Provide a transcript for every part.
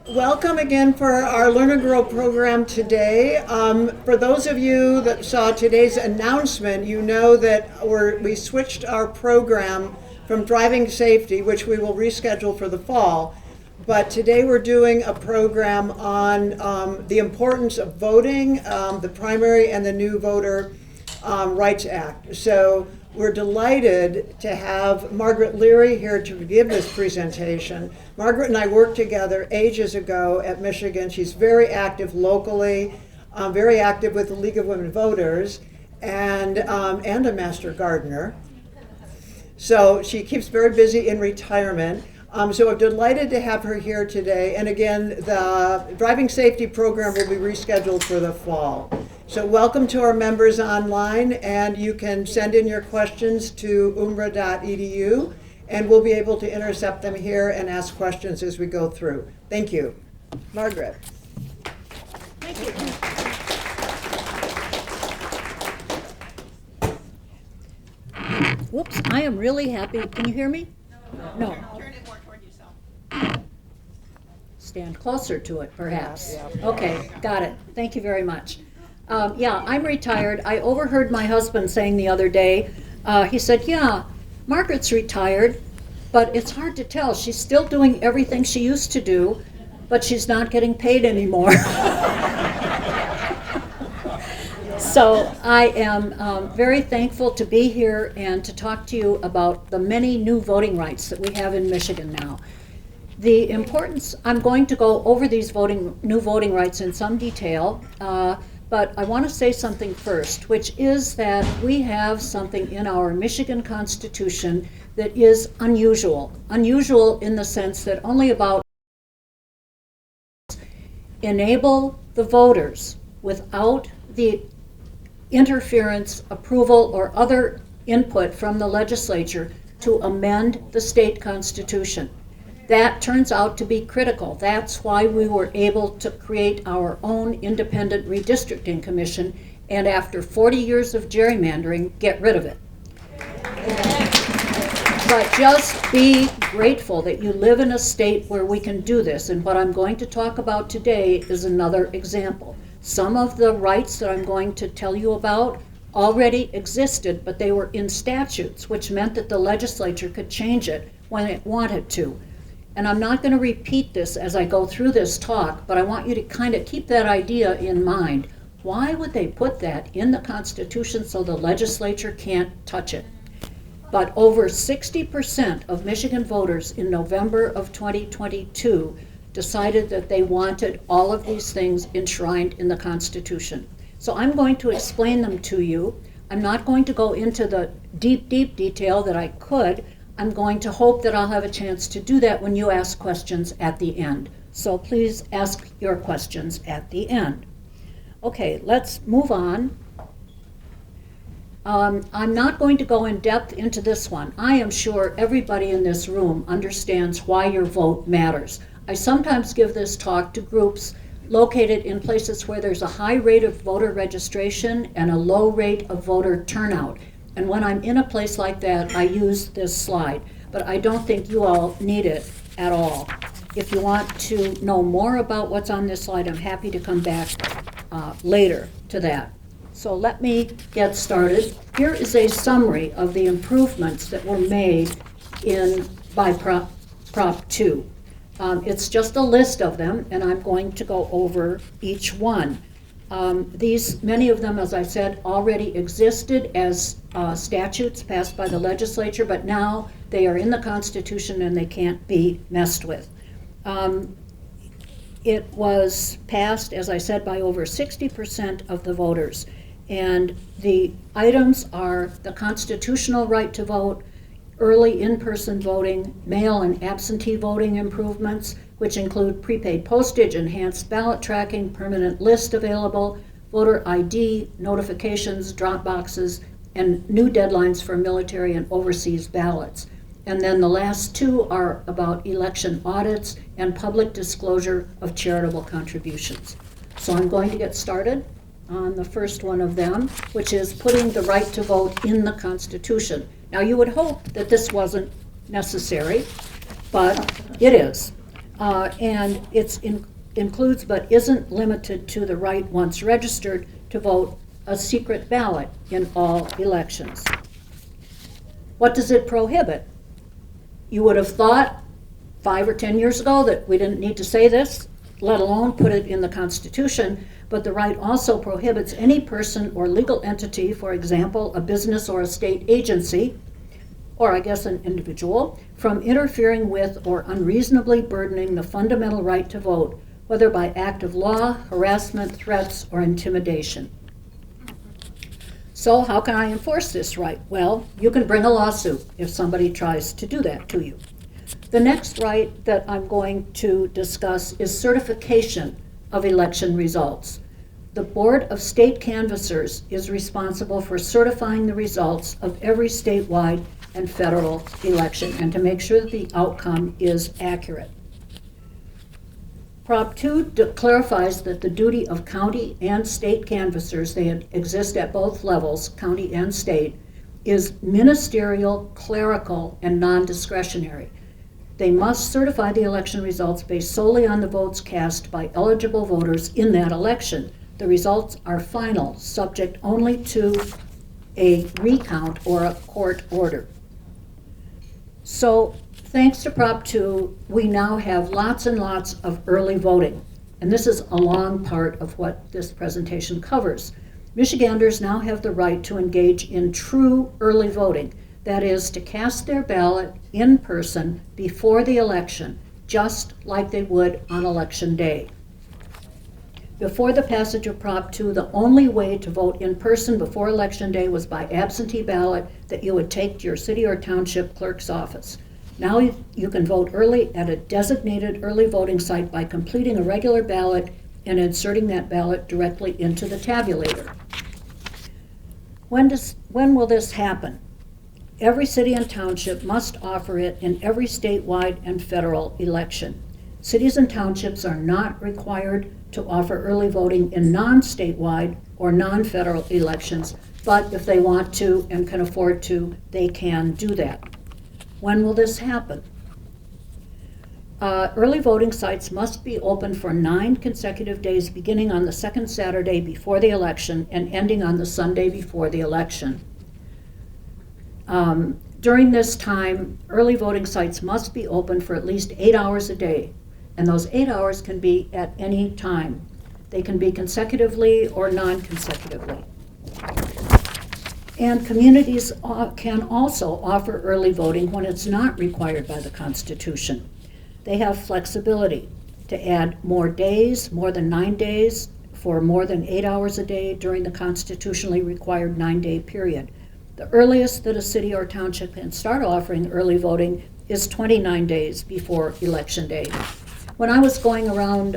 Welcome again for our Learn and Grow program today. For those of you that saw today's announcement, you know that we switched our program from driving safety, which we will reschedule for the fall. But today we're doing a program on the importance of voting, the primary and the new Voter Rights Act. So we're delighted to have Margaret Leary here to give this presentation. Margaret and I worked together ages ago at Michigan. She's very active locally, very active with the League of Women Voters, and a master gardener. So she keeps very busy in retirement. So I'm delighted to have her here today. And again, the driving safety program will be rescheduled for the fall. So welcome to our members online, and you can send in your questions to umbra.edu, and we'll be able to intercept them here and ask questions as we go through. Thank you. Margaret. Thank you. Whoops, I am really happy. Can you hear me? No. Turn it more toward yourself. Stand closer to it, perhaps. Yeah. Okay, got it. Thank you very much. Yeah, I'm retired. I overheard my husband saying the other day, he said, yeah, Margaret's retired, but it's hard to tell. She's still doing everything she used to do, but she's not getting paid anymore. So I am very thankful to be here and to talk to you about the many new voting rights that we have in Michigan now. The importance, I'm going to go over these new voting rights in some detail, but I want to say something first, which is that we have something in our Michigan Constitution that is unusual. Unusual in the sense that only about enable the voters without the interference, approval, or other input from the legislature to amend the state constitution. That turns out to be critical. That's why we were able to create our own independent redistricting commission, and after 40 years of gerrymandering, get rid of it. But just be grateful that you live in a state where we can do this, and what I'm going to talk about today is another example. Some of the rights that I'm going to tell you about already existed, but they were in statutes, which meant that the legislature could change it when it wanted to. And I'm not going to repeat this as I go through this talk, but I want you to kind of keep that idea in mind. Why would they put that in the Constitution so the legislature can't touch it? But over 60% of Michigan voters in November of 2022 decided that they wanted all of these things enshrined in the Constitution. So I'm going to explain them to you. I'm not going to go into the deep detail that I could. I'm going to hope that I'll have a chance to do that when you ask questions at the end. So please ask your questions at the end. Okay, let's move on. I'm not going to go in depth into this one. I am sure everybody in this room understands why your vote matters. I sometimes give this talk to groups located in places where there's a high rate of voter registration and a low rate of voter turnout. And when I'm in a place like that, I use this slide. But I don't think you all need it at all. If you want to know more about what's on this slide, I'm happy to come back later to that. So let me get started. Here is a summary of the improvements that were made by Prop 2. It's just a list of them, and I'm going to go over each one. Many of them, as I said, already existed as statutes passed by the legislature, but now they are in the Constitution and they can't be messed with. It was passed, as I said, by over 60% of the voters. And the items are the constitutional right to vote, early in-person voting, mail and absentee voting improvements, which include prepaid postage, enhanced ballot tracking, permanent list available, voter ID, notifications, drop boxes, and new deadlines for military and overseas ballots. And then the last two are about election audits and public disclosure of charitable contributions. So I'm going to get started on the first one of them, which is putting the right to vote in the Constitution. Now, you would hope that this wasn't necessary, but it is. And it includes but isn't limited to the right, once registered, to vote a secret ballot in all elections. What does it prohibit? You would have thought 5 or 10 years ago that we didn't need to say this, let alone put it in the Constitution, but the right also prohibits any person or legal entity, for example, a business or a state agency, or I guess an individual, from interfering with or unreasonably burdening the fundamental right to vote, whether by act of law, harassment, threats, or intimidation. So how can I enforce this right? Well, you can bring a lawsuit if somebody tries to do that to you. The next right that I'm going to discuss is certification of election results. The Board of State Canvassers is responsible for certifying the results of every statewide and federal election and to make sure that the outcome is accurate. Prop 2 clarifies that the duty of county and state canvassers, they exist at both levels, county and state, is ministerial, clerical, and non-discretionary. They must certify the election results based solely on the votes cast by eligible voters in that election. The results are final, subject only to a recount or a court order. So, thanks to Prop 2, we now have lots and lots of early voting. And this is a long part of what this presentation covers. Michiganders now have the right to engage in true early voting. That is, to cast their ballot in person before the election, just like they would on election day. Before the passage of Prop 2, the only way to vote in person before election day was by absentee ballot that you would take to your city or township clerk's office. Now you can vote early at a designated early voting site by completing a regular ballot and inserting that ballot directly into the tabulator. When will this happen? Every city and township must offer it in every statewide and federal election. Cities and townships are not required to offer early voting in non-statewide or non-federal elections, but if they want to and can afford to, they can do that. When will this happen? Early voting sites must be open for 9 consecutive days, beginning on the second Saturday before the election and ending on the Sunday before the election. During this time, early voting sites must be open for at least 8 hours a day, and those 8 hours can be at any time. They can be consecutively or non-consecutively. And communities can also offer early voting when it's not required by the Constitution. They have flexibility to add more days, more than 9 days, for more than 8 hours a day during the constitutionally required 9-day period. The earliest that a city or township can start offering early voting is 29 days before Election Day. When I was going around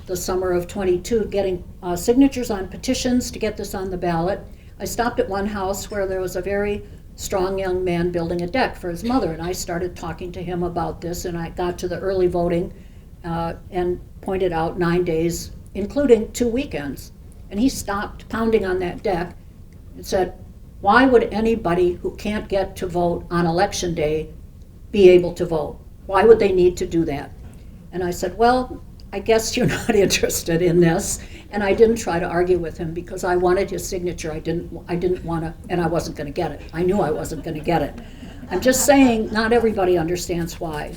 the summer of '22 getting signatures on petitions to get this on the ballot, I stopped at one house where there was a very strong young man building a deck for his mother, and I started talking to him about this, and I got to the early voting and pointed out 9 days, including 2 weekends. And he stopped pounding on that deck and said, "Why would anybody who can't get to vote on election day be able to vote? Why would they need to do that?" And I said, "Well, I guess you're not interested in this." And I didn't try to argue with him because I wanted his signature. I didn't want to, and I wasn't going to get it. I knew I wasn't going to get it. I'm just saying not everybody understands why.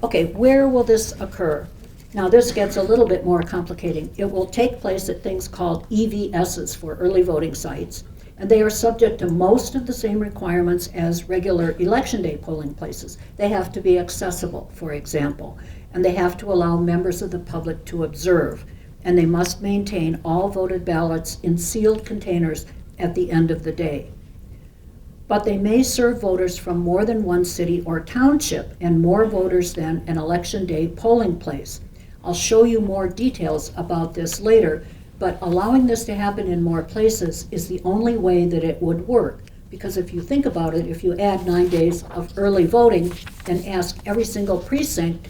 Okay, where will this occur? Now this gets a little bit more complicating. It will take place at things called EVSs for early voting sites, and they are subject to most of the same requirements as regular election day polling places. They have to be accessible, for example, and they have to allow members of the public to observe, and they must maintain all voted ballots in sealed containers at the end of the day. But they may serve voters from more than one city or township and more voters than an election day polling place. I'll show you more details about this later, but allowing this to happen in more places is the only way that it would work. Because if you think about it, if you add 9 days of early voting and ask every single precinct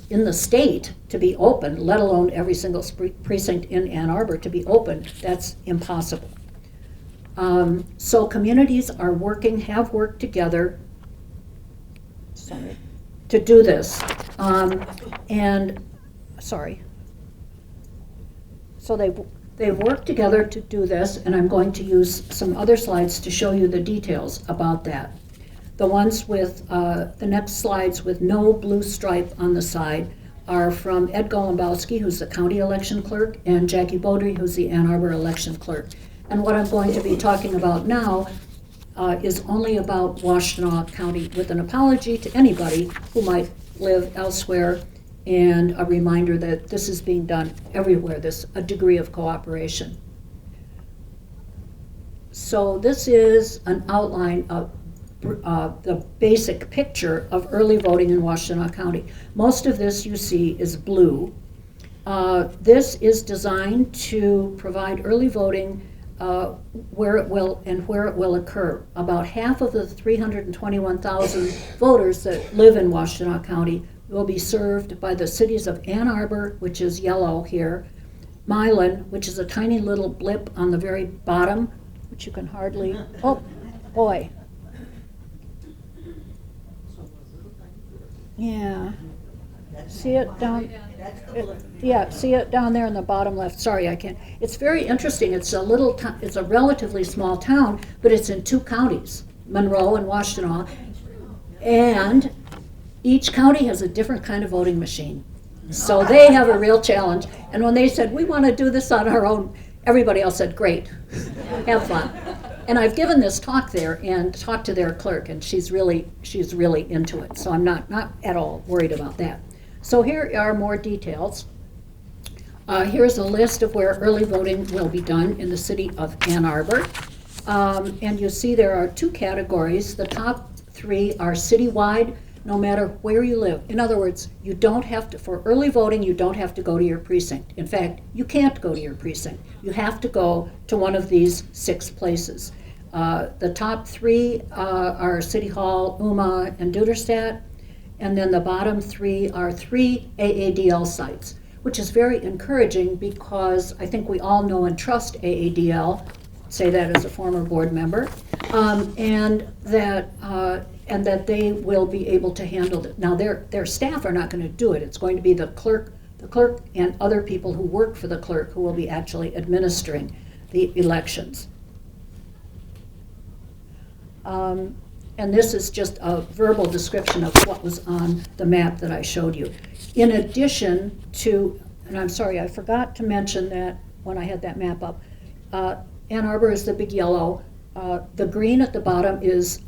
in the state to be open, let alone every single precinct in Ann Arbor to be open, that's impossible. So communities are have worked together to do this. So they've worked together to do this, and I'm going to use some other slides to show you the details about that. The ones with, the next slides with no blue stripe on the side are from Ed Golombowski, who's the county election clerk, and Jackie Beaudry, who's the Ann Arbor election clerk. And what I'm going to be talking about now is only about Washtenaw County, with an apology to anybody who might live elsewhere, and a reminder that this is being done everywhere, a degree of cooperation. So this is an outline of the basic picture of early voting in Washtenaw County. Most of this you see is blue. This is designed to provide early voting where it will occur. About half of the 321,000 voters that live in Washtenaw County will be served by the cities of Ann Arbor, which is yellow here, Milan, which is a tiny little blip on the very bottom, which you can hardly, oh boy. Yeah. See it down? Yeah, see it down there in the bottom left. Sorry, I can't. It's very interesting. It's a relatively small town, but it's in 2 counties, Monroe and Washtenaw, and each county has a different kind of voting machine. So they have a real challenge. And when they said, we want to do this on our own, everybody else said, great, have fun. And I've given this talk there and talked to their clerk, and she's really into it. So I'm not at all worried about that. So here are more details. Here's a list of where early voting will be done in the city of Ann Arbor. And you see there are 2 categories. The top 3 are citywide, no matter where you live. In other words, you don't have to, for early voting, you don't have to go to your precinct. In fact, you can't go to your precinct. You have to go to one of these 6 places. The top 3 are City Hall, Uma, and Duderstadt. And then the bottom 3 are 3 AADL sites, which is very encouraging because I think we all know and trust AADL, say that as a former board member, and that they will be able to handle it. Now their staff are not going to do it. It's going to be the clerk and other people who work for the clerk who will be actually administering the elections. And this is just a verbal description of what was on the map that I showed you. In addition to, and I'm sorry, I forgot to mention that when I had that map up, Ann Arbor is the big yellow. The green at the bottom is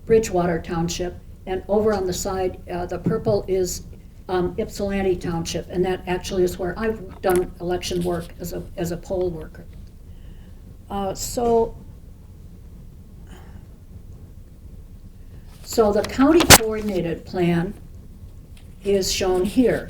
Bridgewater Township, and over on the side, the purple is Ypsilanti Township, and that actually is where I've done election work as a poll worker. So the county coordinated plan is shown here.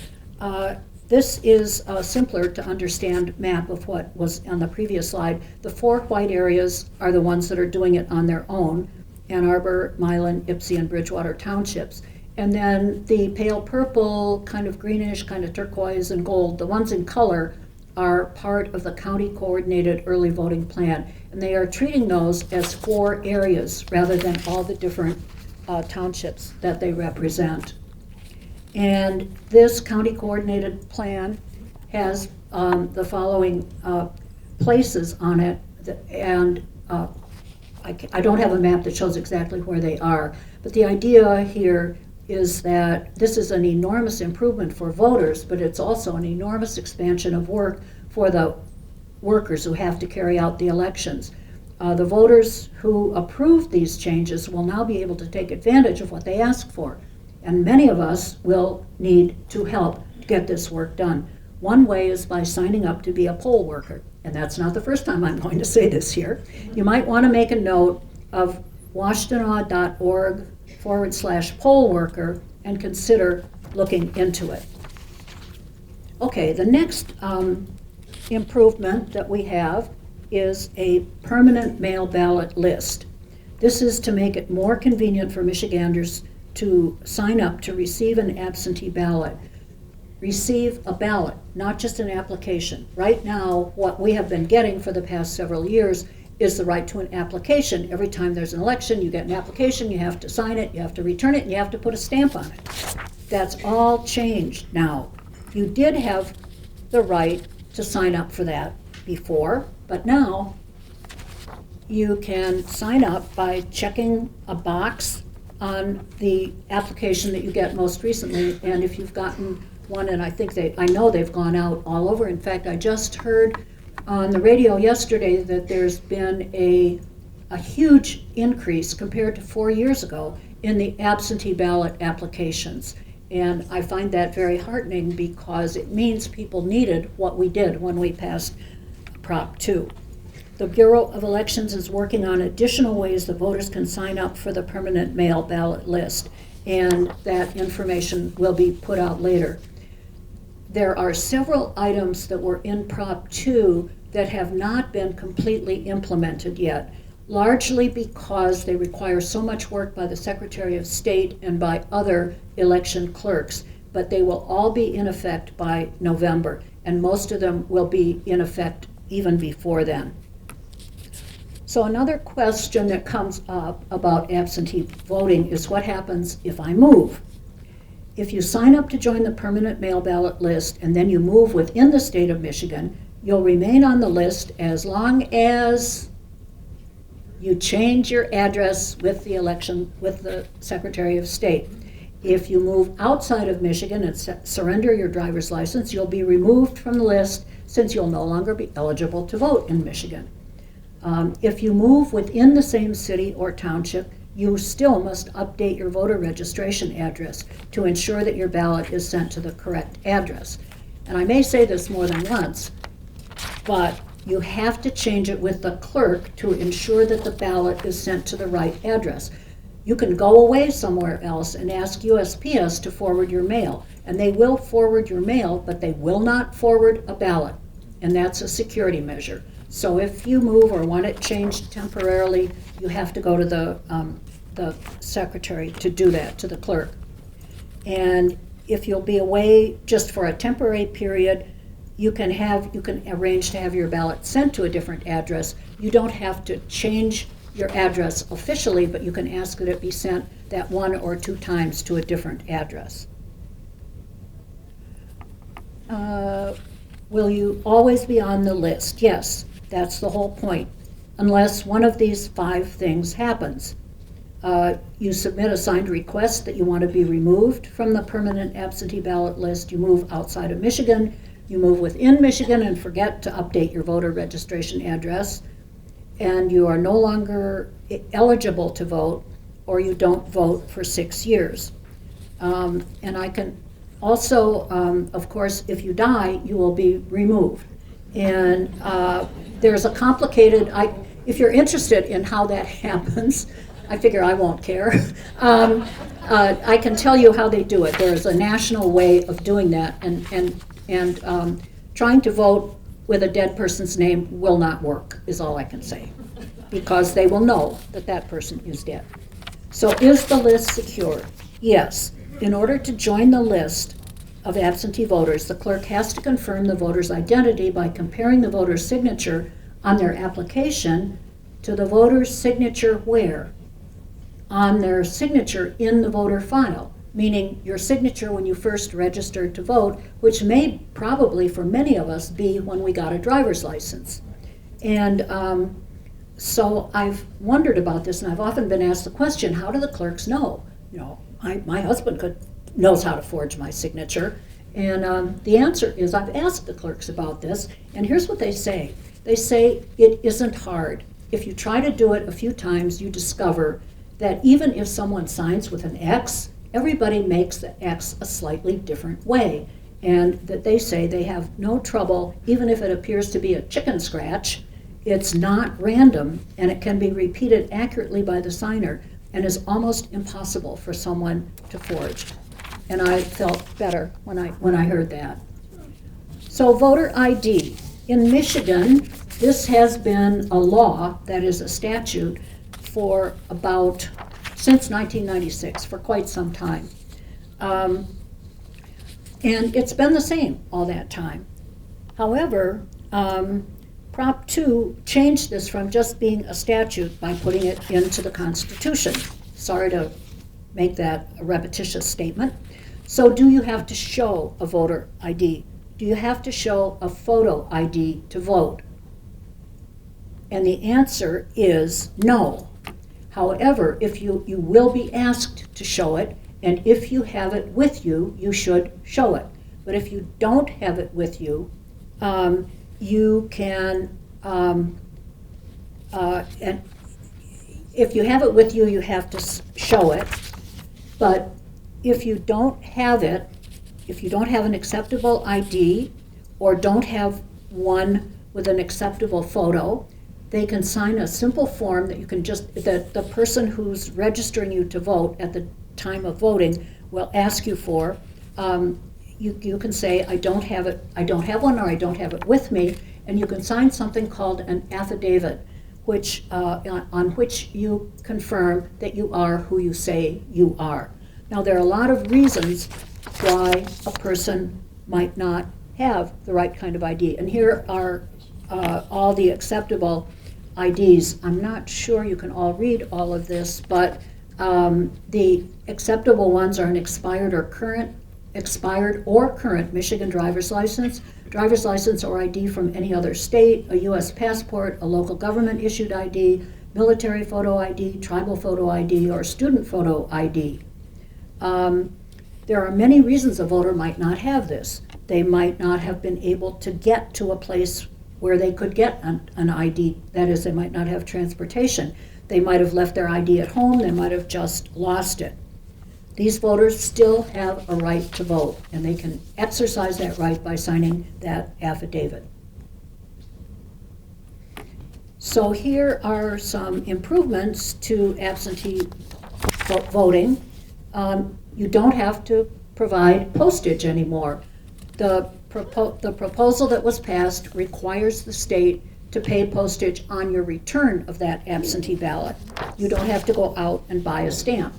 This is a simpler to understand map of what was on the previous slide. The 4 white areas are the ones that are doing it on their own: Ann Arbor, Milan, Ypsi, and Bridgewater townships. And then the pale purple, kind of greenish, kind of turquoise and gold, the ones in color are part of the county coordinated early voting plan. And they are treating those as 4 areas rather than all the different townships that they represent. And this county coordinated plan has the following places on it, and I don't have a map that shows exactly where they are, but the idea here is that this is an enormous improvement for voters, but it's also an enormous expansion of work for the workers who have to carry out the elections. The voters who approved these changes will now be able to take advantage of what they asked for, and many of us will need to help to get this work done. One way is by signing up to be a poll worker, and that's not the first time I'm going to say this here. You might want to make a note of washtenaw.org/poll worker and consider looking into it. Okay, the next improvement that we have is a permanent mail ballot list. This is to make it more convenient for Michiganders to sign up to receive an absentee ballot. Receive a ballot, not just an application. Right now, what we have been getting for the past several years is the right to an application. Every time there's an election, you get an application, you have to sign it, you have to return it, and you have to put a stamp on it. That's all changed now. You did have the right to sign up for that before, but now you can sign up by checking a box on the application that you get most recently. And if you've gotten one, and I know they've gone out all over. In fact, I just heard on the radio yesterday that there's been a huge increase compared to 4 years ago in the absentee ballot applications. And I find that very heartening because it means people needed what we did when we passed Prop 2. The Bureau of Elections is working on additional ways that voters can sign up for the permanent mail ballot list, and that information will be put out later. There are several items that were in Prop 2 that have not been completely implemented yet, largely because they require so much work by the Secretary of State and by other election clerks, but they will all be in effect by November, and most of them will be in effect even before then. So another question that comes up about absentee voting is what happens if I move? If you sign up to join the permanent mail ballot list and then you move within the state of Michigan, you'll remain on the list as long as you change your address with the Secretary of State. If you move outside of Michigan and surrender your driver's license, you'll be removed from the list since you'll no longer be eligible to vote in Michigan. If you move within the same city or township, you still must update your voter registration address to ensure that your ballot is sent to the correct address. And I may say this more than once, but you have to change it with the clerk to ensure that the ballot is sent to the right address. You can go away somewhere else and ask USPS to forward your mail, and they will forward your mail, but they will not forward a ballot, and that's a security measure. So if you move or want it changed temporarily, you have to go to the secretary to do that, to the clerk. And if you'll be away just for a temporary period, you can arrange to have your ballot sent to a different address. You don't have to change your address officially, but you can ask that it be sent that 1 or 2 times to a different address. Will you always be on the list? Yes, that's the whole point, unless one of these 5 things happens. You submit a signed request that you want to be removed from the permanent absentee ballot list. You move outside of Michigan. You move within Michigan and forget to update your voter registration address, and you are no longer eligible to vote, or you don't vote for 6 years. And I can also, of course, if you die, you will be removed. And there's a complicated, if you're interested in how that happens, I figure I won't care. I can tell you how they do it. There's a national way of doing that, and trying to vote with a dead person's name will not work, is all I can say, because they will know that that person is dead. So is the list secure? Yes. In order to join the list of absentee voters, the clerk has to confirm the voter's identity by comparing the voter's signature on their application to the voter's signature where? On their signature in the voter file, meaning your signature when you first registered to vote, which may probably for many of us be when we got a driver's license. And so I've wondered about this, and I've often been asked the question, how do the clerks know? You know, my husband knows how to forge my signature. And the answer is, I've asked the clerks about this, and here's what they say. They say it isn't hard. If you try to do it a few times, you discover that even if someone signs with an X, everybody makes the X a slightly different way. And that they say they have no trouble, even if it appears to be a chicken scratch, it's not random, and it can be repeated accurately by the signer, and is almost impossible for someone to forge. And I felt better when I heard that. So voter ID. In Michigan, this has been a law, that is a statute, for since 1996, for quite some time. And it's been the same all that time. However, Prop 2 changed this from just being a statute by putting it into the Constitution. Sorry to make that a repetitious statement. So do you have to show a voter ID? Do you have to show a photo ID to vote? And the answer is no. However, if you will be asked to show it, and if you have it with you, you should show it. But if you don't have it with you, you can, and if you have it with you, you have to show it. But if you don't have it, if you don't have an acceptable ID or don't have one with an acceptable photo, they can sign a simple form that you can that the person who's registering you to vote at the time of voting will ask you for. You can say, I don't have one, or I don't have it with me, and you can sign something called an affidavit, which on which you confirm that you are who you say you are. Now, there are a lot of reasons why a person might not have the right kind of ID, and here are all the acceptable IDs. I'm not sure you can all read all of this, but the acceptable ones are an expired or current Michigan driver's license or ID from any other state, a U.S. passport, a local government issued ID, military photo ID, tribal photo ID, or student photo ID. There are many reasons a voter might not have this. They might not have been able to get to a place where they could get an ID. That is, they might not have transportation. They might have left their ID at home. They might have just lost it. These voters still have a right to vote, and they can exercise that right by signing that affidavit. So here are some improvements to absentee voting. You don't have to provide postage anymore. The proposal that was passed requires the state to pay postage on your return of that absentee ballot. You don't have to go out and buy a stamp.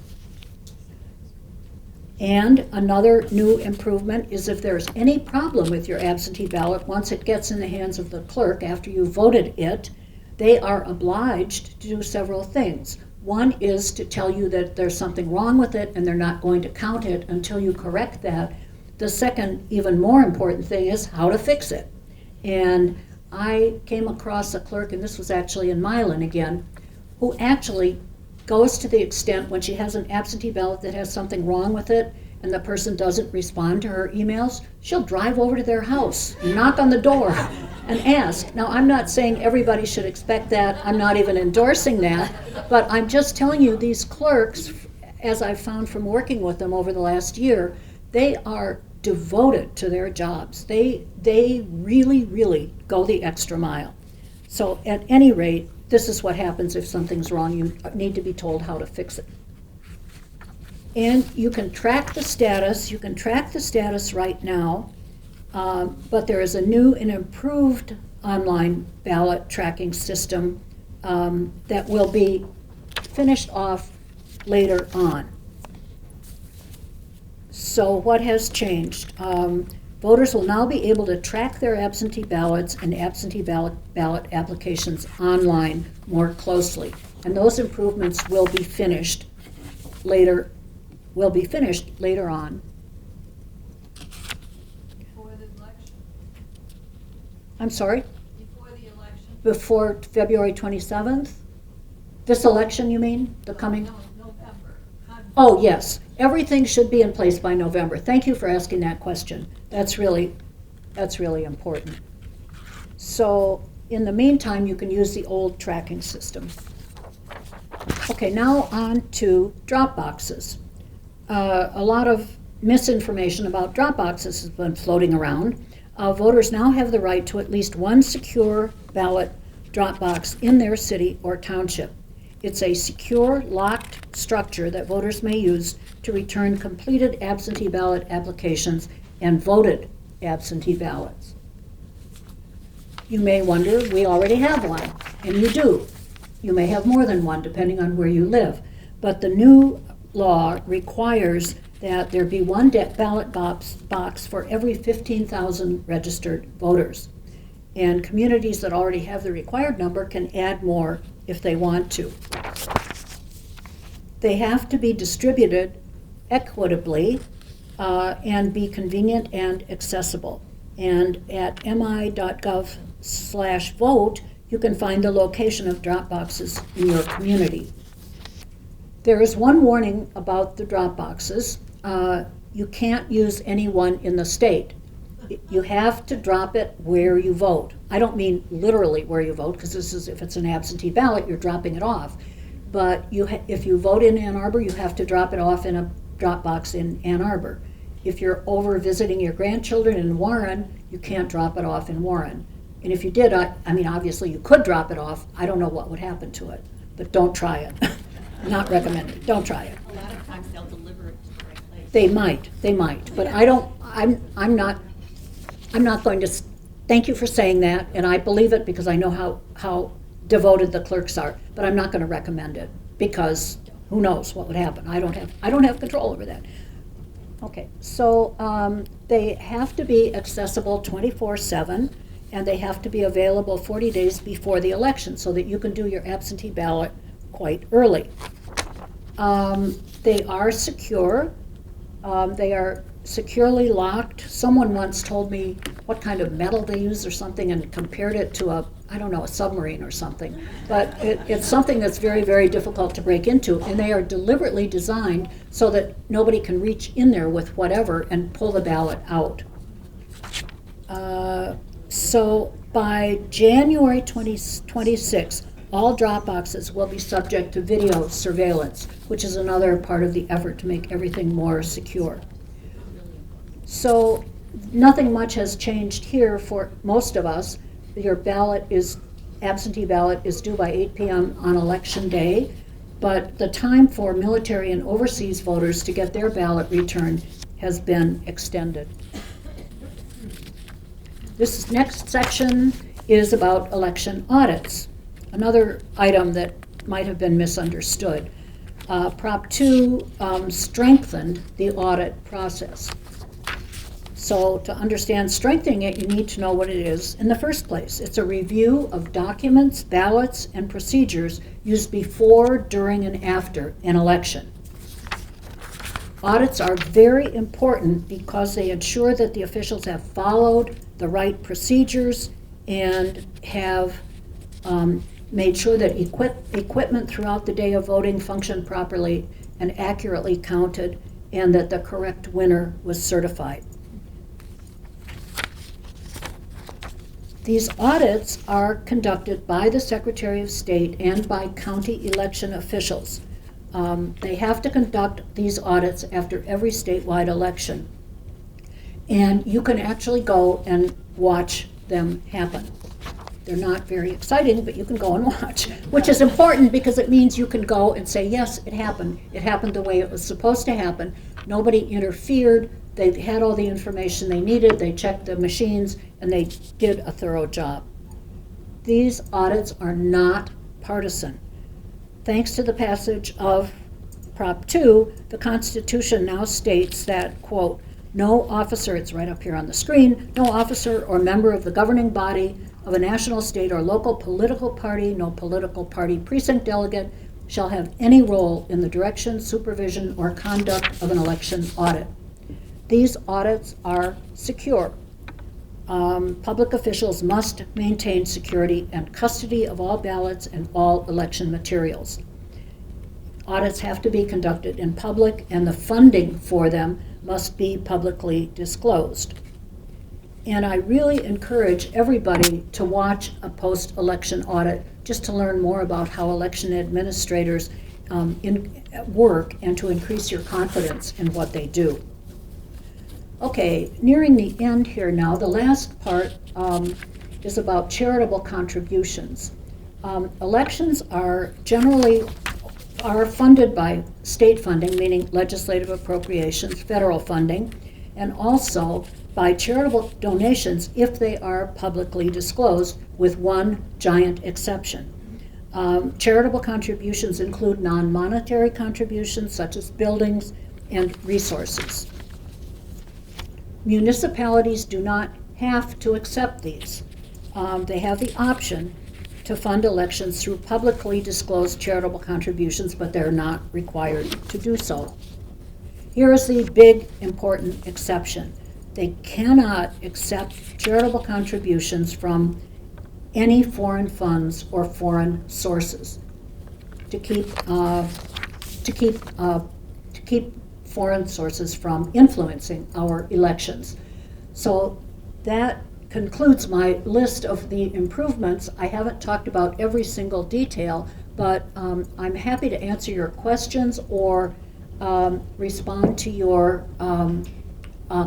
And another new improvement is if there's any problem with your absentee ballot, once it gets in the hands of the clerk after you voted it, they are obliged to do several things. One is to tell you that there's something wrong with it and they're not going to count it until you correct that. The second, even more important thing is how to fix it. And I came across a clerk, and this was actually in Milan again, who actually goes to the extent when she has an absentee ballot that has something wrong with it and the person doesn't respond to her emails, she'll drive over to their house, knock on the door, and ask. Now, I'm not saying everybody should expect that. I'm not even endorsing that. But I'm just telling you, these clerks, as I've found from working with them over the last year, they are devoted to their jobs. They really, really go the extra mile. So at any rate, this is what happens if something's wrong. You need to be told how to fix it. And you can track the status. You can track the status right now, but there is a new and improved online ballot tracking system that will be finished off later on. So what has changed? Voters will now be able to track their absentee ballots and absentee ballot applications online more closely. And those improvements will be finished later on. Before the election? I'm sorry? Before the election? Before February 27th? This election, you mean? The coming? No, November. Oh, yes. Everything should be in place by November. Thank you for asking that question. That's really important. So in the meantime, you can use the old tracking system. Okay, now on to drop boxes. A lot of misinformation about drop boxes has been floating around. Voters now have the right to at least one secure ballot drop box in their city or township. It's a secure, locked structure that voters may use to return completed absentee ballot applications and voted absentee ballots. You may wonder, we already have one, and you do. You may have more than one, depending on where you live. But the new law requires that there be one ballot box for every 15,000 registered voters. And communities that already have the required number can add more if they want to. They have to be distributed equitably and be convenient and accessible. And at mi.gov/vote, you can find the location of drop boxes in your community. There is one warning about the drop boxes. You can't use any one in the state. You have to drop it where you vote. I don't mean literally where you vote, because this is, if it's an absentee ballot, you're dropping it off. But if you vote in Ann Arbor, you have to drop it off in a drop box in Ann Arbor. If you're over visiting your grandchildren in Warren, you can't drop it off in Warren. And if you did, I mean, obviously you could drop it off. I don't know what would happen to it, but don't try it. Not recommended. Don't try it. A lot of times they'll deliver it to the right place. They might, but I don't. I'm not going to. Thank you for saying that, and I believe it because I know how devoted the clerks are. But I'm not going to recommend it because who knows what would happen. I don't have control over that. Okay, so they have to be accessible 24/7, and they have to be available 40 days before the election so that you can do your absentee ballot quite early. They are secure. They are securely locked. Someone once told me what kind of metal they use or something and compared it to a submarine or something. But it's something that's very, very difficult to break into, and they are deliberately designed so that nobody can reach in there with whatever and pull the ballot out. So by January 2026, all drop boxes will be subject to video surveillance, which is another part of the effort to make everything more secure. So nothing much has changed here for most of us. Your absentee ballot is due by 8 p.m. on election day, but the time for military and overseas voters to get their ballot returned has been extended. This next section is about election audits, another item that might have been misunderstood. Prop 2 strengthened the audit process. So to understand strengthening it, you need to know what it is in the first place. It's a review of documents, ballots, and procedures used before, during, and after an election. Audits are very important because they ensure that the officials have followed the right procedures and have made sure that equipment throughout the day of voting functioned properly and accurately counted, and that the correct winner was certified. These audits are conducted by the Secretary of State and by county election officials. They have to conduct these audits after every statewide election. And you can actually go and watch them happen. They're not very exciting, but you can go and watch, which is important because it means you can go and say, yes, it happened. It happened the way it was supposed to happen. Nobody interfered. They had all the information they needed. They checked the machines, and they did a thorough job. These audits are not partisan. Thanks to the passage of Prop 2, the Constitution now states that, quote, no officer, it's right up here on the screen, no officer or member of the governing body of a national, state, or local political party, no political party precinct delegate, shall have any role in the direction, supervision, or conduct of an election audit. These audits are secure. Public officials must maintain security and custody of all ballots and all election materials. Audits have to be conducted in public, and the funding for them must be publicly disclosed. And I really encourage everybody to watch a post-election audit just to learn more about how election administrators work and to increase your confidence in what they do. Okay, nearing the end here now, the last part is about charitable contributions. Elections are generally funded by state funding, meaning legislative appropriations, federal funding, and also by charitable donations if they are publicly disclosed, with one giant exception. Charitable contributions include non-monetary contributions such as buildings and resources. Municipalities do not have to accept these. They have the option to fund elections through publicly disclosed charitable contributions, but they're not required to do so. here is the big, important exception. They cannot accept charitable contributions from any foreign funds or foreign sources to keep foreign sources from influencing our elections. So that concludes my list of the improvements. I haven't talked about every single detail, but I'm happy to answer your questions or respond to your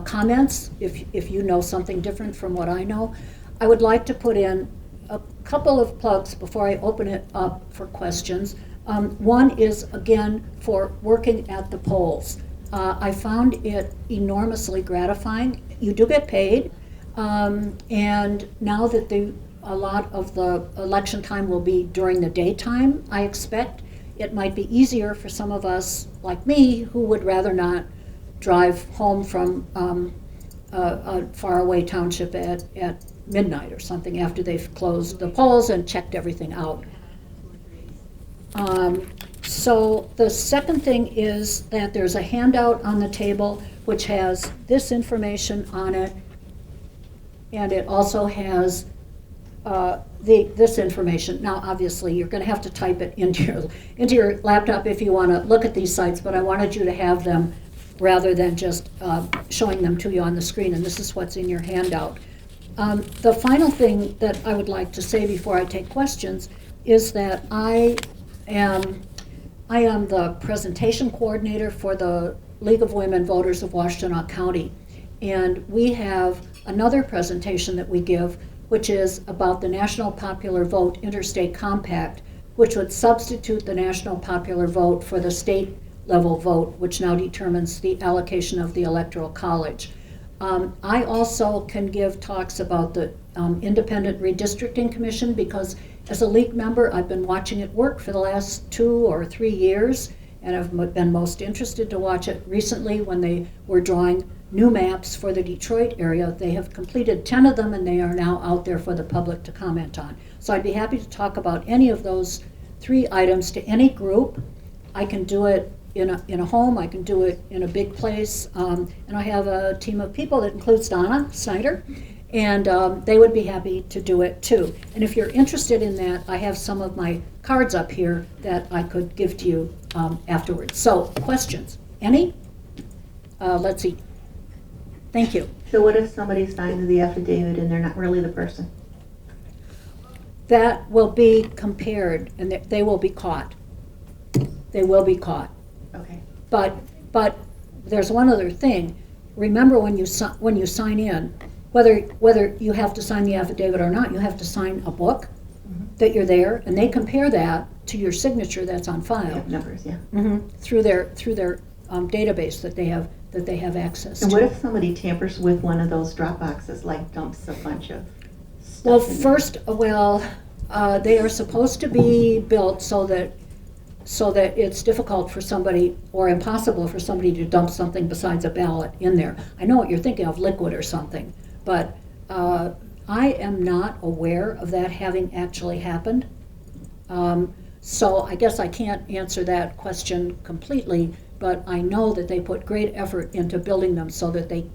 comments if you know something different from what I know. I would like to put in a couple of plugs before I open it up for questions. One is, again, for working at the polls. I found it enormously gratifying. You do get paid, and now that a lot of the election time will be during the daytime, I expect it might be easier for some of us, like me, who would rather not drive home from a faraway township at midnight or something after they've closed the polls and checked everything out. So the second thing is that there's a handout on the table which has this information on it, and it also has this information. Now, obviously, you're going to have to type it into your laptop if you want to look at these sites, but I wanted you to have them rather than just showing them to you on the screen, and this is what's in your handout. The final thing that I would like to say before I take questions is that I am the presentation coordinator for the League of Women Voters of Washtenaw County, and we have another presentation that we give, which is about the National Popular Vote Interstate Compact, which would substitute the National Popular Vote for the state level vote, which now determines the allocation of the Electoral College. I also can give talks about the Independent Redistricting Commission, because as a league member, I've been watching it work for the last 2 or 3 years, and I've been most interested to watch it recently when they were drawing new maps for the Detroit area. They have completed 10 of them, and they are now out there for the public to comment on. So I'd be happy to talk about any of those 3 items to any group. I can do it in a home, I can do it in a big place, and I have a team of people that includes Donna Snyder, and they would be happy to do it too. And if you're interested in that, I have some of my cards up here that I could give to you afterwards. So, questions? Any? Let's see. Thank you. So what if somebody signs the affidavit and they're not really the person? That will be compared, and they will be caught. They will be caught. Okay. But there's one other thing. Remember, when you sign in, whether you have to sign the affidavit or not, you have to sign a book that you're there, and they compare that to your signature that's on file. Yeah, numbers, yeah. Through their database that they have access And to. what if somebody tampers with one of those drop boxes, like dumps a bunch of stuff Well, in there? first, they are supposed to be built so that it's difficult for somebody, or impossible for somebody, to dump something besides a ballot in there. I know what you're thinking of, liquid or something, but I am not aware of that having actually happened. So I guess I can't answer that question completely, but I know that they put great effort into building them so that they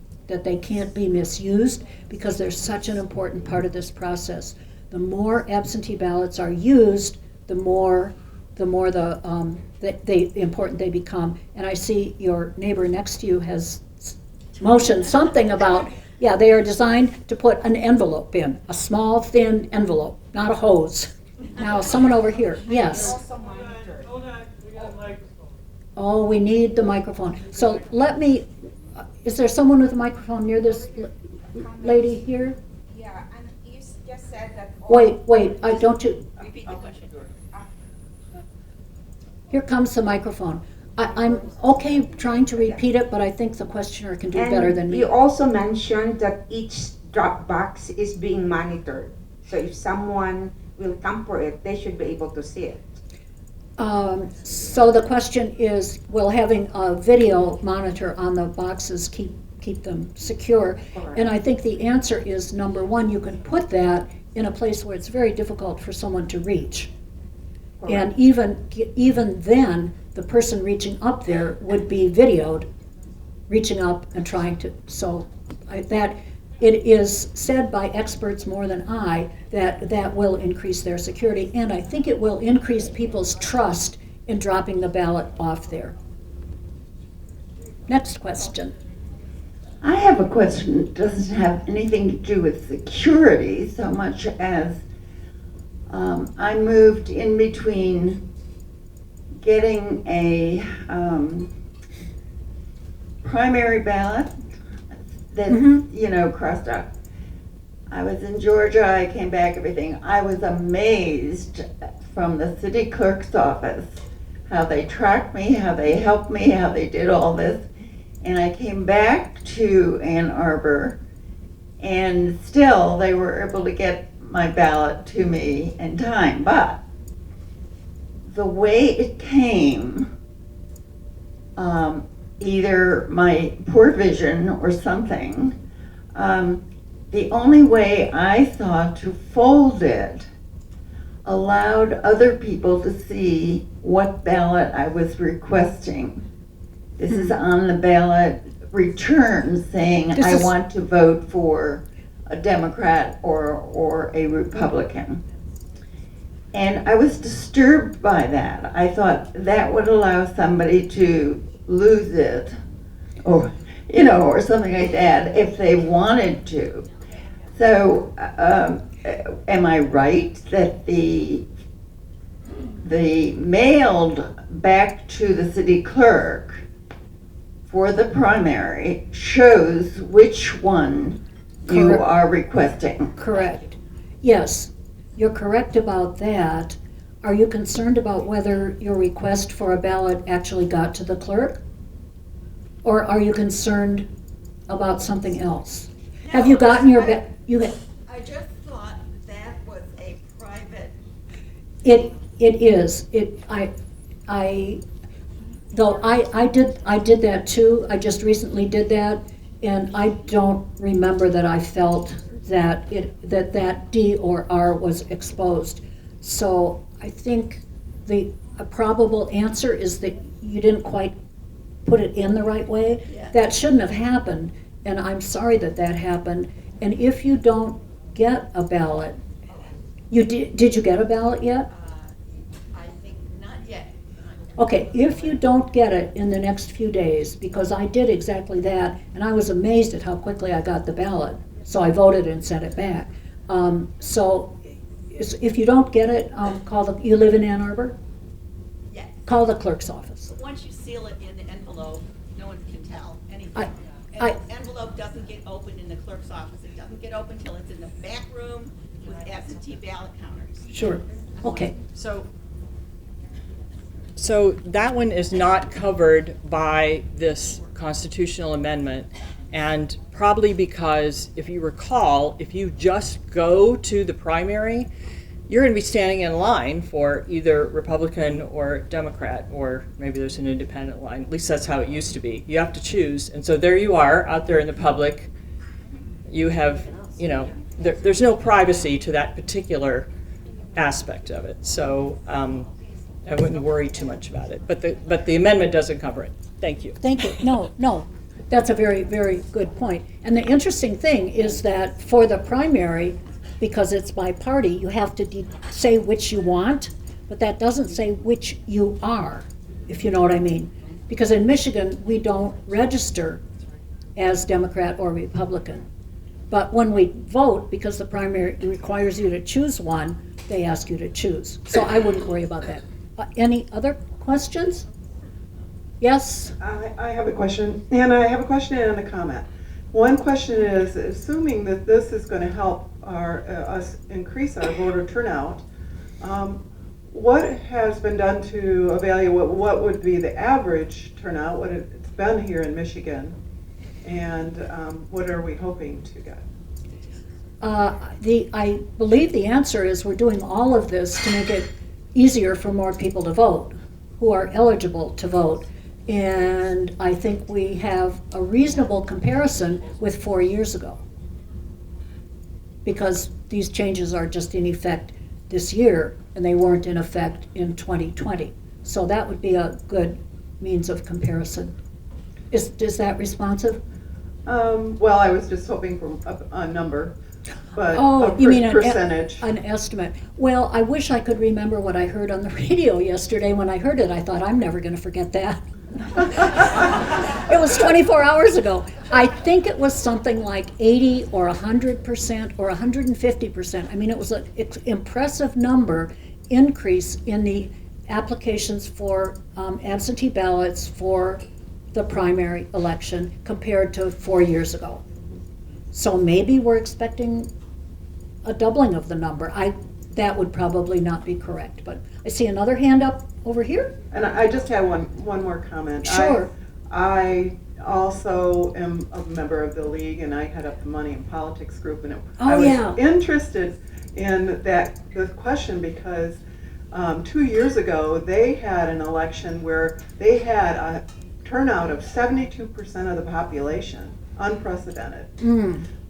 can't be misused, because they're such an important part of this process. The more absentee ballots are used, the more important they become. And I see your neighbor next to you has motioned something about, yeah, they are designed to put an envelope in, a small, thin envelope, not a hose. Now, someone over here, yes. Oh, we need the microphone. So let me, is there someone with a microphone near this lady here? Yeah, and you just said that. Wait, don't you, Repeat the question. here comes the microphone. I'm okay trying to repeat it, but I think the questioner can do better than me. You also mentioned that each drop box is being monitored. So if someone will tamper it, they should be able to see it. So the question is, will having a video monitor on the boxes keep them secure? Correct. And I think the answer is, number one, you can put that in a place where it's very difficult for someone to reach. And even then, the person reaching up there would be videoed reaching up and trying to, that, it is said by experts more than I that that will increase their security, and I think it will increase people's trust in dropping the ballot off there. Next question. I have a question that doesn't have anything to do with security so much as I moved in between getting a primary ballot that, you know, crossed out. I was in Georgia, I came back, everything. I was amazed from the city clerk's office how they tracked me, how they helped me, how they did all this. And I came back to Ann Arbor, and still they were able to get my ballot to me in time. But the way it came, either my poor vision or something, the only way I thought to fold it allowed other people to see what ballot I was requesting. This is on the ballot return saying I want to vote for a Democrat or a Republican. And I was disturbed by that. I thought that would allow somebody to lose it, or, you know, or something like that if they wanted to. So, am I right that the mailed back to the city clerk for the primary shows which one you Correct. are requesting? Correct. Yes, you're correct about that. Are you concerned about whether your request for a ballot actually got to the clerk? Or are you concerned about something else? Have you gotten your, I just thought that was a private. it is, though I did that too, I just recently did that, and I don't remember that I felt that that D or R was exposed. So I think a probable answer is that you didn't quite put it in the right way. Yeah. That shouldn't have happened, and I'm sorry that happened. And if you don't get a ballot, did you get a ballot yet? I think not yet. Okay, if you don't get it in the next few days, because I did exactly that, and I was amazed at how quickly I got the ballot, so I voted and sent it back. So if you don't get it, you live in Ann Arbor? Yes. Call the clerk's office. But once you seal it in the envelope, no one can tell anything. I- And the envelope doesn't get opened in the clerk's office. It doesn't get opened till it's in the back room with absentee ballot counters. Sure, okay. So that one is not covered by this constitutional amendment, and probably because, if you recall, if you just go to the primary, you're going to be standing in line for either Republican or Democrat, or maybe there's an independent line. At least that's how it used to be. You have to choose, and so there you are out there in the public. You have, you know, there's no privacy to that particular aspect of it. So I wouldn't worry too much about it. But the amendment doesn't cover it. Thank you. Thank you. No, that's a very, very good point. And the interesting thing is that for the primary, because it's by party, you have to say which you want, but that doesn't say which you are, if you know what I mean. Because in Michigan, we don't register as Democrat or Republican. But when we vote, because the primary requires you to choose one, they ask you to choose. So I wouldn't worry about that. Any other questions? Yes? I have a question, and I have a question and a comment. One question is, assuming that this is going to help us increase our voter turnout, what has been done to evaluate what would be the average turnout, what it's been here in Michigan, and what are we hoping to get? I believe the answer is we're doing all of this to make it easier for more people to vote, who are eligible to vote. And I think we have a reasonable comparison with 4 years ago, because these changes are just in effect this year, and they weren't in effect in 2020. So that would be a good means of comparison. Is that responsive? Well, I was just hoping for a number, but Oh, a you mean percentage. an estimate. Well, I wish I could remember what I heard on the radio yesterday. When I heard it, I thought, I'm never going to forget that. It was 24 hours ago. I think it was something like 80 or 100% or 150%. I mean, it was an impressive number increase in the applications for absentee ballots for the primary election compared to 4 years ago. So maybe we're expecting a doubling of the number. That would probably not be correct, but I see another hand up over here. And I just have one more comment. Sure. I also am a member of the league, and I head up the money and politics group, and I Oh, was yeah. interested in the question because 2 years ago they had an election where they had a turnout of 72% of the population, unprecedented.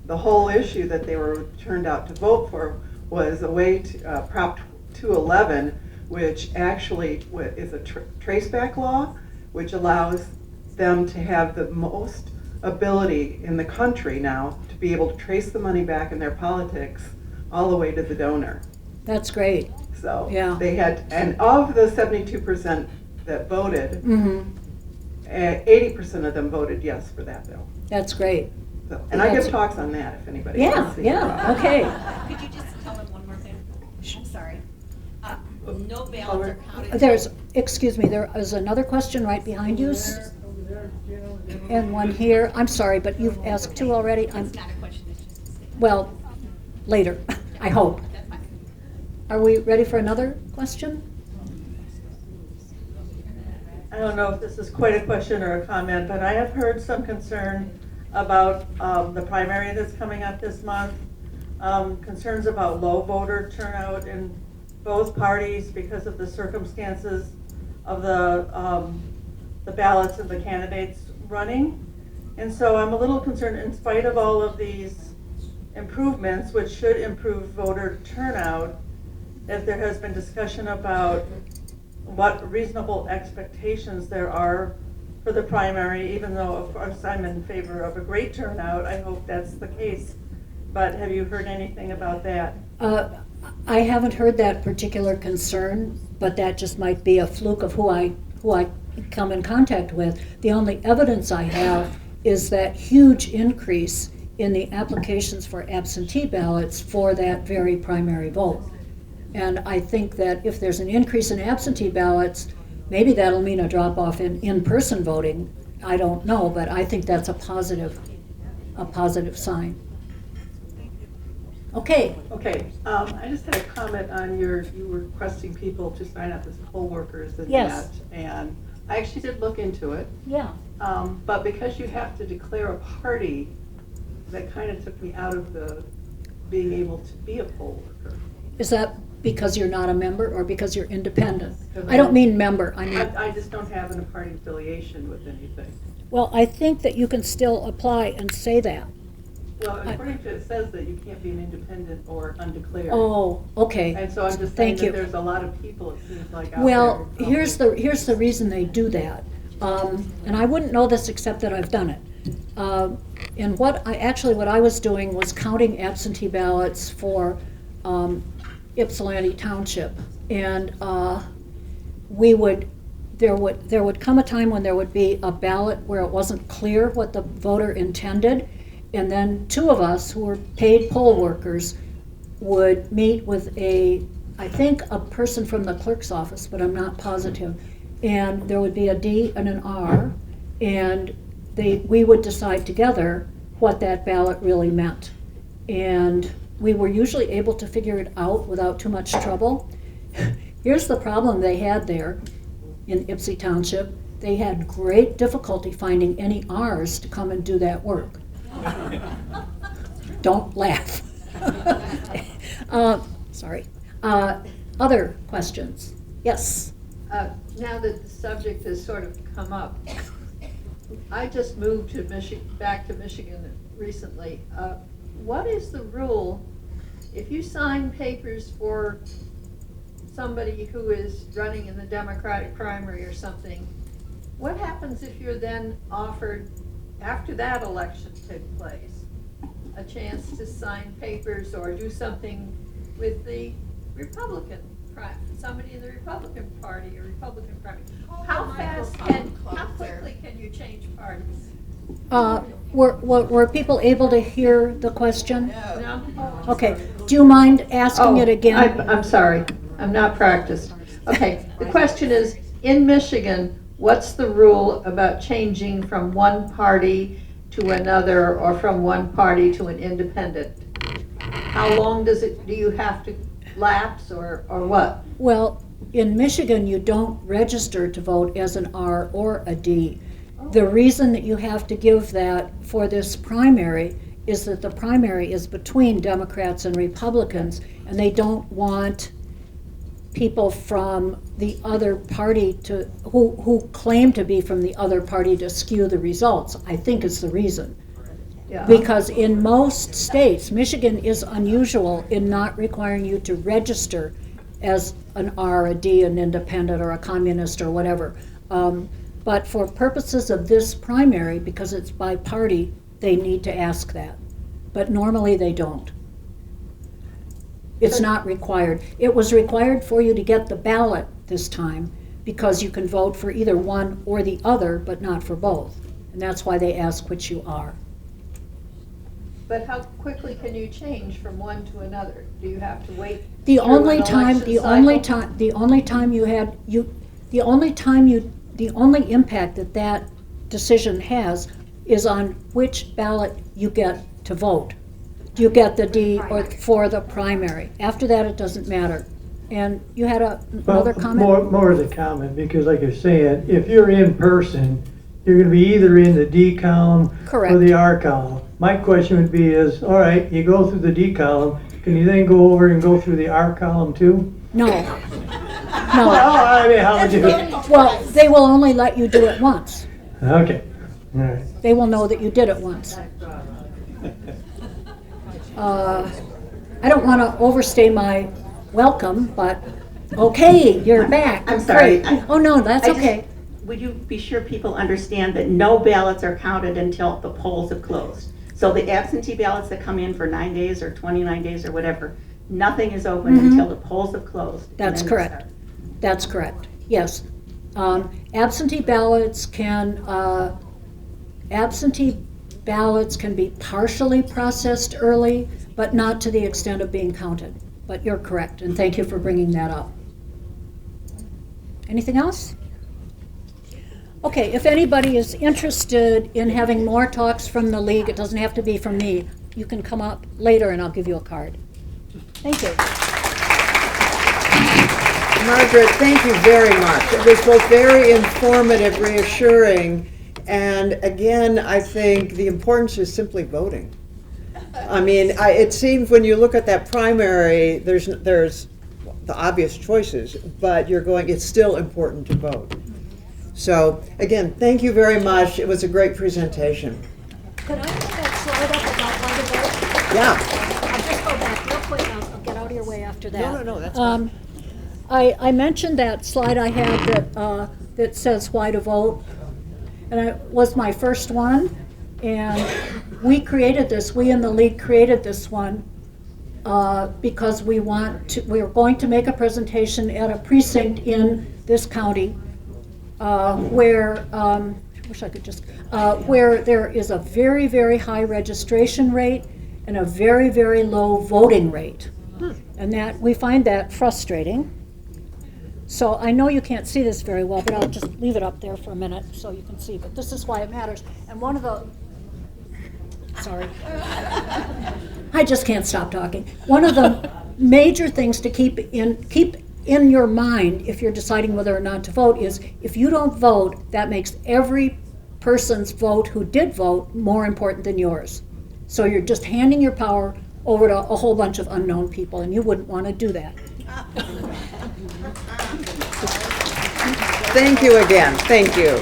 The whole issue that they were turned out to vote for was a way to Prop 211, which actually is a traceback law, which allows them to have the most ability in the country now to be able to trace the money back in their politics all the way to the donor. That's great. So Yeah. they had, and of the 72% that voted, Mm-hmm. 80% of them voted yes for that bill. That's great. So, and I That's- give talks on that if anybody Yeah, wants to hear about yeah, it. okay. Could you just tell them one more thing? I'm sorry. No ballots are counted. Excuse me, there is another question right behind you. And one here. I'm sorry, but you've asked two already. It's not a question, it's just a statement. Well, later, I hope. That's fine. Are we ready for another question? I don't know if this is quite a question or a comment, but I have heard some concern about the primary that's coming up this month. Concerns about low voter turnout in both parties because of the circumstances of the ballots and the candidates running. And so I'm a little concerned, in spite of all of these improvements, which should improve voter turnout, if there has been discussion about what reasonable expectations there are for the primary, even though, of course, I'm in favor of a great turnout. I hope that's the case. But have you heard anything about that? I haven't heard that particular concern, but that just might be a fluke of who I come in contact with. The only evidence I have is that huge increase in the applications for absentee ballots for that very primary vote. And I think that if there's an increase in absentee ballots, maybe that'll mean a drop-off in in-person voting. I don't know, but I think that's a positive sign. Okay. Okay, I just had a comment on you were requesting people to sign up as poll workers and Yes. that, and I actually did look into it. Yeah. But because you have to declare a party, that kind of took me out of the being able to be a poll worker. Is that because you're not a member or because you're independent? Because I don't mean member, I mean, I just don't have a party affiliation with anything. well, I think that you can still apply and say that. Well, according to it says that you can't be an independent or undeclared. Oh, okay. And so I'm just saying Thank you. that there's a lot of people, it seems like, out there. Well, who here's the reason they do that. And I wouldn't know this except that I've done it. And what I was doing was counting absentee ballots for Ypsilanti Township. And there would come a time when there would be a ballot where it wasn't clear what the voter intended. And then two of us who were paid poll workers would meet with I think a person from the clerk's office, but I'm not positive. And there would be a D and an R, and we would decide together what that ballot really meant. And we were usually able to figure it out without too much trouble. Here's the problem they had there in Ypsi Township. They had great difficulty finding any R's to come and do that work. Don't laugh. Sorry. Other questions? Yes. Now that the subject has sort of come up, I just moved to back to Michigan recently. What is the rule if you sign papers for somebody who is running in the Democratic primary or something? what happens if you're then offered, after that election took place, a chance to sign papers or do something with the Republican, somebody in the Republican Party or Republican Party? How quickly can you change parties? Were people able to hear the question? No? Okay, do you mind asking it again? I'm sorry, I'm not practiced. Okay, the question is, in Michigan, what's the rule about changing from one party to another or from one party to an independent? How long do you have to lapse or what? Well, in Michigan, you don't register to vote as an R or a D. The reason that you have to give that for this primary is that the primary is between Democrats and Republicans, and they don't want people from the other party to, who claim to be from the other party, to skew the results, I think is the reason. Yeah. Because in most states, Michigan is unusual in not requiring you to register as an R, a D, an independent, or a communist, or whatever. But for purposes of this primary, because it's by party, they need to ask that. But normally they don't. It's not required. It was required for you to get the ballot this time because you can vote for either one or the other, but not for both. And that's why they ask which you are. But how quickly can you change from one to another? Do you have to wait? The through only an time, election the only impact that that decision has is on which ballot you get to vote. Do you get the D or for the primary? After that, it doesn't matter. And you had another comment? More of the comment, because like you're saying, if you're in person, you're gonna be either in the D column Correct. or the R column. My question would be is, all right, you go through the D column, can you then go over and go through the R column too? No. Well, No. I mean, how would you? Well, they will only let you do it once. Okay, all right. They will know that you did it once. I don't want to overstay my welcome, but okay, you're back. I'm sorry. Great. Oh, no, that's I just- okay. Would you be sure people understand that no ballots are counted until the polls have closed? So the absentee ballots that come in for 9 days or 29 days or whatever, nothing is open until the polls have closed. and That's then correct. start. That's correct, yes. Absentee ballots can be partially processed early, but not to the extent of being counted. But you're correct, and thank you for bringing that up. Anything else? Okay, if anybody is interested in having more talks from the league, it doesn't have to be from me. You can come up later and I'll give you a card. Thank you. Margaret, thank you very much. It was both very informative, reassuring, and again, I think the importance is simply voting. I mean, it seems when you look at that primary, there's the obvious choices, but it's still important to vote. So, again, thank you very much. It was a great presentation. Could I put that slide up about why to vote? Yeah. I'll just go back real quick. I'll get out of your way after that. No, that's fine. I mentioned that slide I had that says why to vote, and it was my first one. And we in the league created this one because we are going to make a presentation at a precinct in this county where there is a very, very high registration rate and a very, very low voting rate. And that we find that frustrating. So I know you can't see this very well, but I'll just leave it up there for a minute so you can see. But this is why it matters. And sorry. I just can't stop talking. One of the major things to keep in your mind if you're deciding whether or not to vote is if you don't vote, that makes every person's vote who did vote more important than yours. So you're just handing your power over to a whole bunch of unknown people, and you wouldn't want to do that. Thank you again. Thank you.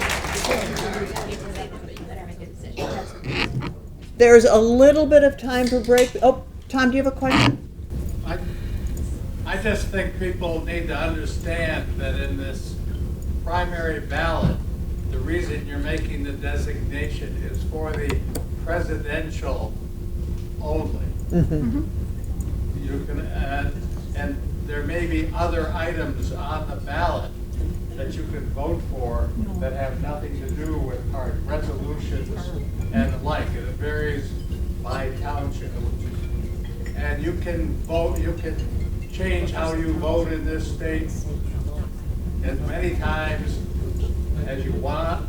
There's a little bit of time for break. Oh, Tom, do you have a question? I just think people need to understand that in this primary ballot, the reason you're making the designation is for the presidential only. You can add, and there may be other items on the ballot that you can vote for that have nothing to do with party resolutions and the like. And it varies by township. And you can vote, you can change how you vote in this state as many times as you want.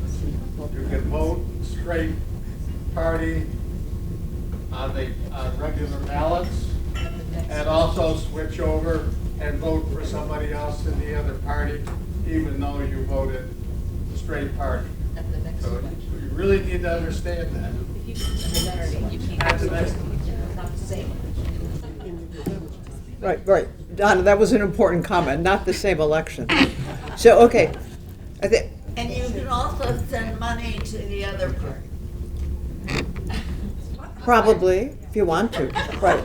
You can vote straight party on regular ballots, and also switch over and vote for somebody else in the other party, even though you voted straight party. So you really need to understand that. That's the next one. Right. Donna, that was an important comment, not the same election. So, okay. And you can also send money to the other party. Probably, if you want to. Right.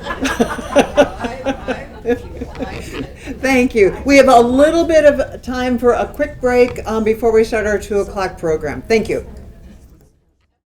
Thank you. We have a little bit of time for a quick break before we start our 2 o'clock program. Thank you.